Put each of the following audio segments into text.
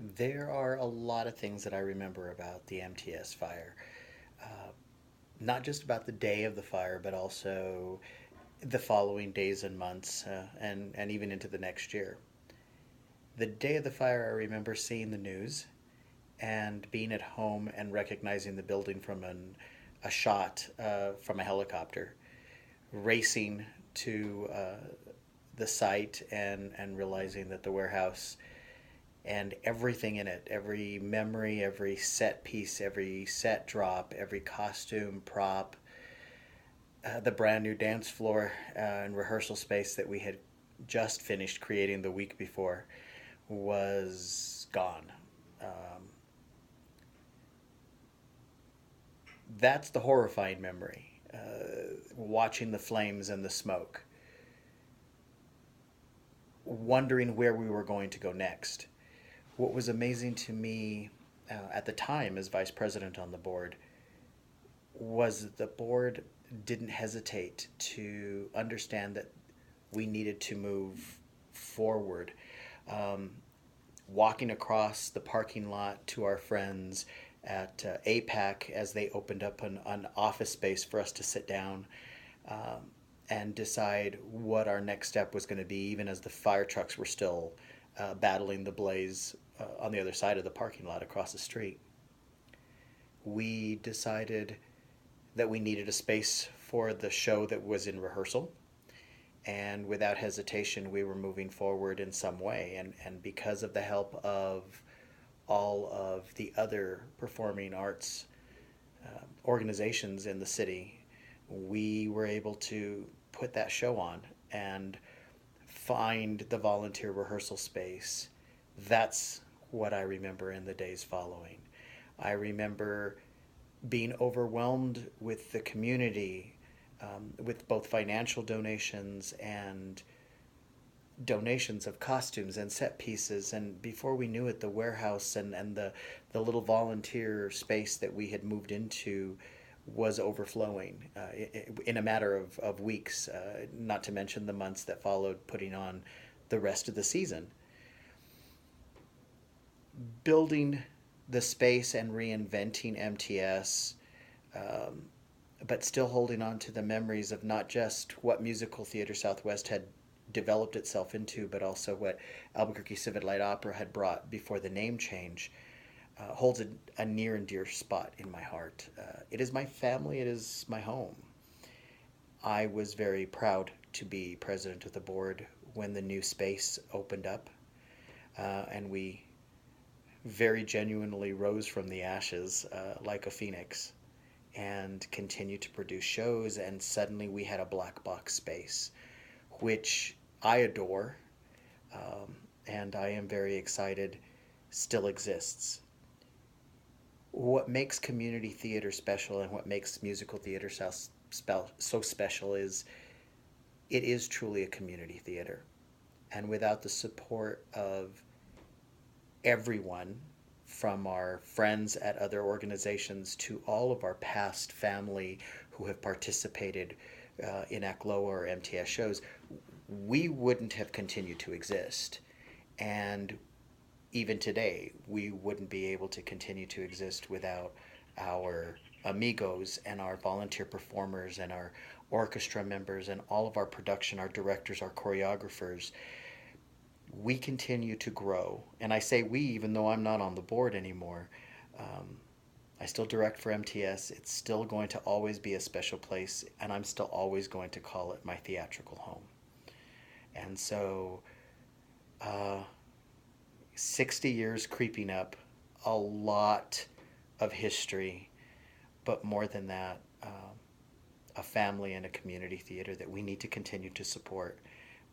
There are a lot of things that I remember about the MTS fire. Uh, Not just about the day of the fire, but also the following days and months, and even into the next year. The day of the fire, I remember seeing the news and being at home and recognizing the building from a shot from a helicopter, racing to the site and realizing that the warehouse and everything in it, every memory, every set piece, every set drop, every costume, prop, the brand new dance floor and rehearsal space that we had just finished creating the week before was gone. Um, that's the horrifying memory. Watching the flames and the smoke, wondering where we were going to go next. What was amazing to me at the time as vice president on the board was that the board didn't hesitate to understand that we needed to move forward. Um, Walking across the parking lot to our friends at APAC as they opened up an office space for us to sit down um, and decide what our next step was going to be, even as the fire trucks were still battling the blaze on the other side of the parking lot across the street. We decided that we needed a space for the show that was in rehearsal. And without hesitation, we were moving forward in some way. And because of the help of all of the other performing arts organizations in the city, we were able to put that show on and find the volunteer rehearsal space. That's what I remember in the days following. I remember being overwhelmed with the community, with both financial donations and donations of costumes and set pieces. And before we knew it, the warehouse and the little volunteer space that we had moved into was overflowing in a matter of weeks, not to mention the months that followed putting on the rest of the season. Building the space and reinventing MTS, um, but still holding on to the memories of not just what Musical Theater Southwest had developed itself into, but also what Albuquerque Civic Light Opera had brought before the name change, holds a near and dear spot in my heart. It is my family, it is my home. I was very proud to be president of the board when the new space opened up, and we very genuinely rose from the ashes like a phoenix and continued to produce shows. And suddenly we had a black box space, which I adore, um, and I am very excited still exists. What makes community theater special and what makes musical theater so special is it is truly a community theater. And without the support of everyone, from our friends at other organizations to all of our past family who have participated in ACLOA or MTS shows, we wouldn't have continued to exist. And even today, we wouldn't be able to continue to exist without our amigos and our volunteer performers and our orchestra members and all of our production, our directors, our choreographers. We continue to grow. And I say we, even though I'm not on the board anymore. Um, I still direct for MTS. It's still going to always be a special place, and I'm still always going to call it my theatrical home. And so, uh, 60 years creeping up, a lot of history, but more than that, a family and a community theater that we need to continue to support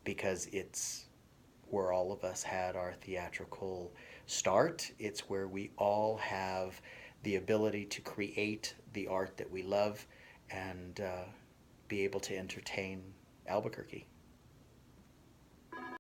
because it's where all of us had our theatrical start. It's where we all have the ability to create the art that we love and be able to entertain Albuquerque.